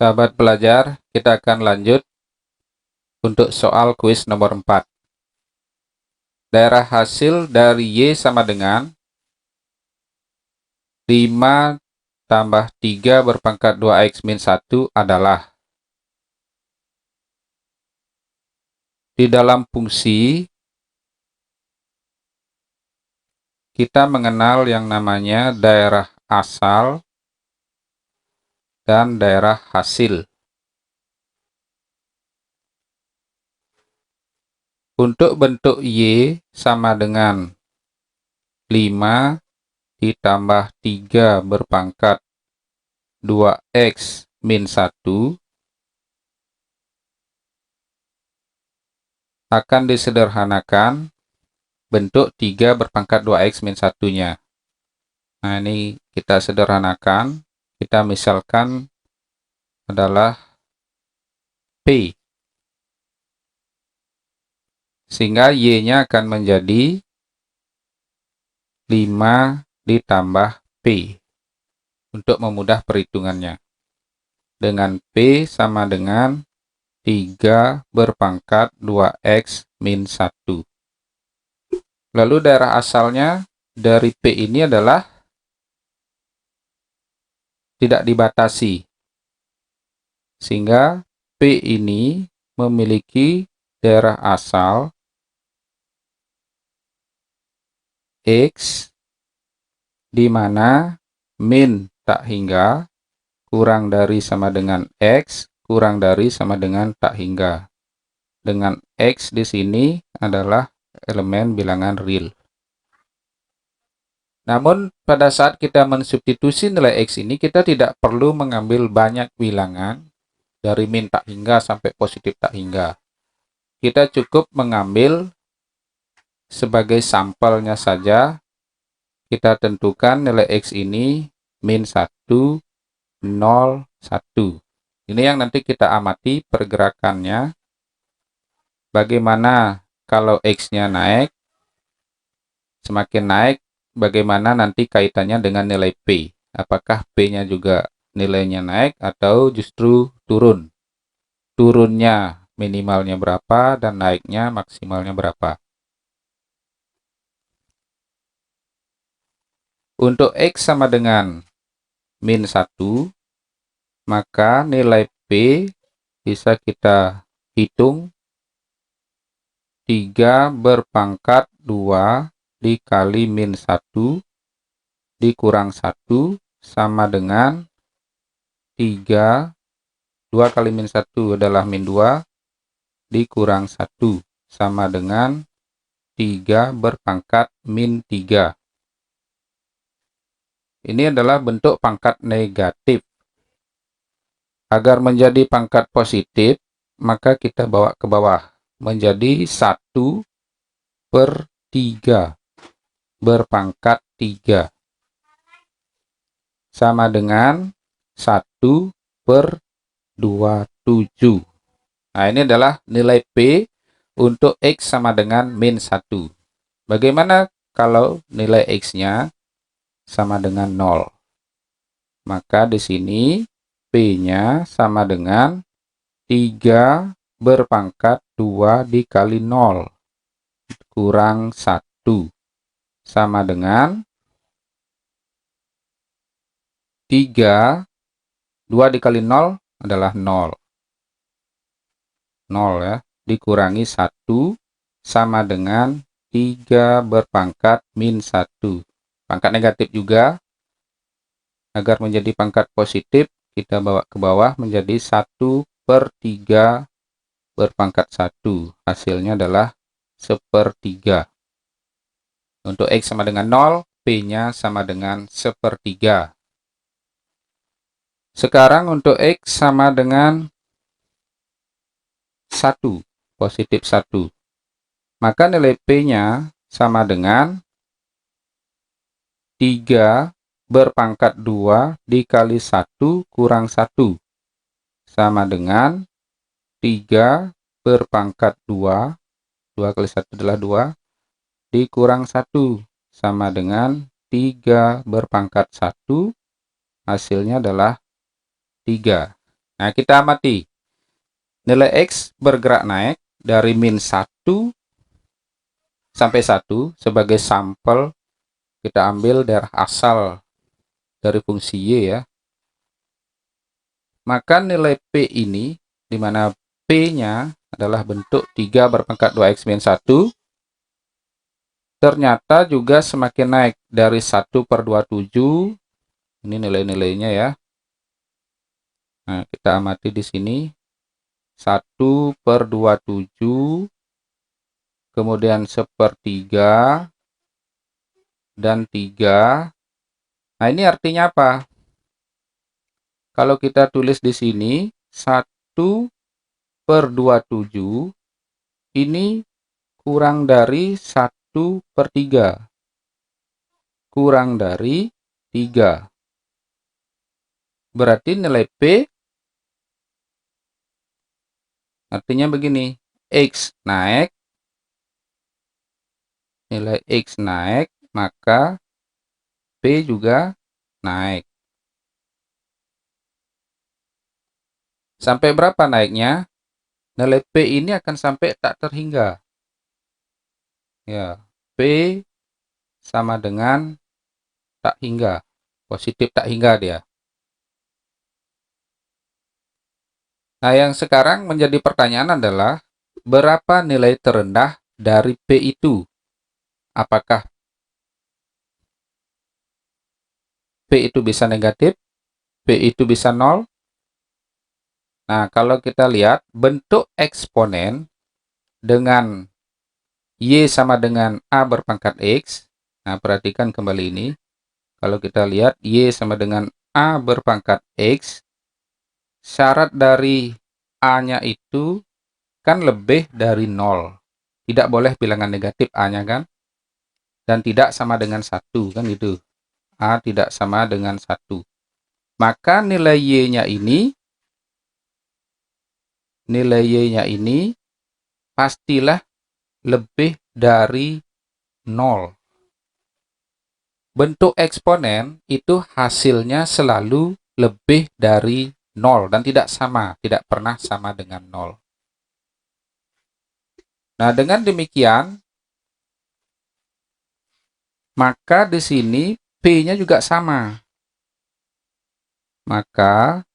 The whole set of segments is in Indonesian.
Sahabat pelajar, kita akan lanjut untuk soal kuis nomor 4. Daerah hasil dari Y sama dengan 5 tambah 3 berpangkat 2X min 1 adalah. Di dalam fungsi, kita mengenal yang namanya daerah asal dan daerah hasil. Untuk bentuk Y sama dengan 5 ditambah 3 berpangkat 2X min 1 akan disederhanakan bentuk 3 berpangkat 2X min 1-nya. Nah, ini kita sederhanakan. Kita misalkan adalah P. Sehingga Y-nya akan menjadi 5 ditambah P. Untuk memudah perhitungannya. Dengan P sama dengan 3 berpangkat 2X min 1. Lalu daerah asalnya dari P ini adalah tidak dibatasi. Sehingga P ini memiliki daerah asal X di mana min tak hingga kurang dari sama dengan X kurang dari sama dengan tak hingga. Dengan X di sini adalah elemen bilangan real. Namun pada saat kita mensubstitusi nilai X ini, kita tidak perlu mengambil banyak bilangan dari min tak hingga sampai positif tak hingga. Kita cukup mengambil sebagai sampelnya saja. Kita tentukan nilai X ini min 1, 0, 1. Ini yang nanti kita amati pergerakannya. Bagaimana kalau X-nya naik, semakin naik, bagaimana nanti kaitannya dengan nilai P. Apakah P-nya juga nilainya naik atau justru turun? Turunnya minimalnya berapa dan naiknya maksimalnya berapa? Untuk X sama dengan min 1, maka nilai P bisa kita hitung 3 berpangkat 2 dikali min 1 dikurang 1 sama dengan 3, 2 kali min 1 adalah min 2 dikurang 1 sama dengan 3 berpangkat min 3. Ini adalah bentuk pangkat negatif. Agar menjadi pangkat positif, maka kita bawa ke bawah. Menjadi 1 per 3 berpangkat 3. Sama dengan 1 per 27. Nah, ini adalah nilai P untuk X sama dengan min 1. Bagaimana kalau nilai X-nya sama dengan 0? Maka di sini P-nya sama dengan 3 berpangkat 2 dikali 0 kurang 1 sama dengan 3, 2 dikali 0 adalah 0. 0 ya, dikurangi 1 sama dengan 3 berpangkat min 1. Pangkat negatif juga. Agar menjadi pangkat positif, kita bawa ke bawah menjadi 1 per 3 berpangkat 1. Hasilnya adalah 1/3. Untuk X sama dengan 0, P-nya sama dengan 1/3. Sekarang untuk X sama dengan 1, positif 1. Maka nilai P-nya sama dengan 3 berpangkat 2 dikali 1 kurang 1. Sama dengan 3 berpangkat 2. 2 kali 1 adalah 2. Dikurang 1. Sama dengan 3 berpangkat 1. Hasilnya adalah 3. Nah, kita amati. Nilai X bergerak naik dari min 1 sampai 1 sebagai sampel. Kita ambil daerah asal dari fungsi Y ya. Maka nilai P ini, di mana P-nya adalah bentuk 3 berpangkat 2X min 1, ternyata juga semakin naik dari 1/27. Ini nilai-nilainya ya. Nah, kita amati di sini. 1/27, kemudian 1/3, dan 3. Nah, ini artinya apa? Kalau kita tulis di sini, 1/27, ini kurang dari 1/3. Kurang dari 3. Berarti nilai P artinya begini, X naik, nilai X naik, maka P juga naik. Sampai berapa naiknya? Nilai P ini akan sampai tak terhingga. Ya, P sama dengan tak hingga. Positif tak hingga dia. Nah, yang sekarang menjadi pertanyaan adalah, berapa nilai terendah dari P itu? Apakah P itu bisa negatif? P itu bisa 0? Nah, kalau kita lihat bentuk eksponen dengan Y sama dengan A berpangkat X. Nah, perhatikan kembali ini. Kalau kita lihat Y sama dengan A berpangkat X, syarat dari A-nya itu kan lebih dari 0. Tidak boleh bilangan negatif A-nya kan? Dan tidak sama dengan 1 kan gitu. A tidak sama dengan 1. Maka nilai Y-nya ini pastilah lebih dari 0. Bentuk eksponen itu hasilnya selalu lebih dari 0 dan tidak pernah sama dengan 0. Nah, dengan demikian, maka di sini P-nya juga sama. Maka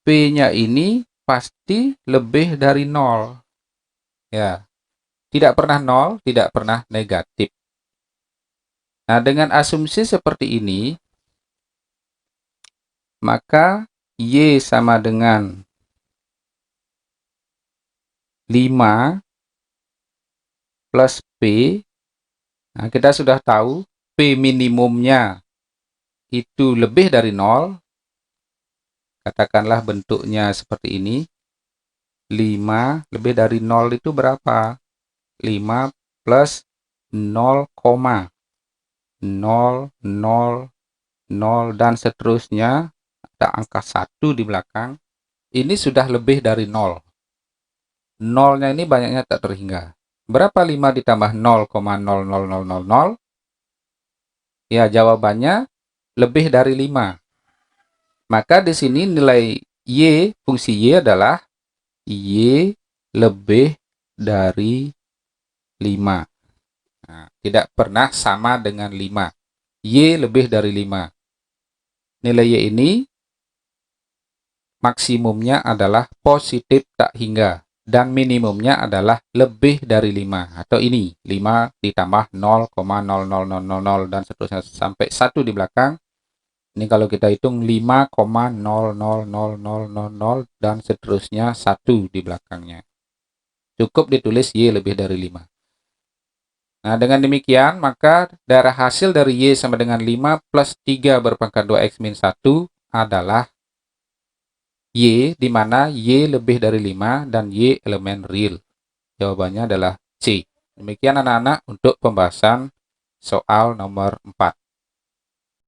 P-nya ini pasti lebih dari 0. Ya, tidak pernah 0, tidak pernah negatif. Nah, dengan asumsi seperti ini, maka Y sama dengan 5 plus P. Nah, kita sudah tahu P minimumnya itu lebih dari 0. Katakanlah bentuknya seperti ini. 5 lebih dari 0 itu berapa? 5 plus 0, 0, 0, 0, dan seterusnya. Ada angka 1 di belakang. Ini sudah lebih dari 0. 0-nya ini banyaknya tak terhingga. Berapa 5 ditambah 0,00000? Ya, jawabannya lebih dari 5. Maka di sini nilai Y, fungsi Y adalah Y lebih dari 5. Nah, tidak pernah sama dengan 5. Y lebih dari 5. Nilai Y ini maksimumnya adalah positif tak hingga. Dan minimumnya adalah lebih dari 5. Atau ini, 5 ditambah 0,00000 dan seterusnya sampai 1 di belakang. Ini kalau kita hitung 5,00000 dan seterusnya 1 di belakangnya. Cukup ditulis Y lebih dari 5. Nah, dengan demikian, maka darah hasil dari Y sama dengan 5 plus 3 berpangkat 2X min 1 adalah Y, di mana Y lebih dari 5 dan Y elemen real. Jawabannya adalah C. Demikian anak-anak untuk pembahasan soal nomor 4.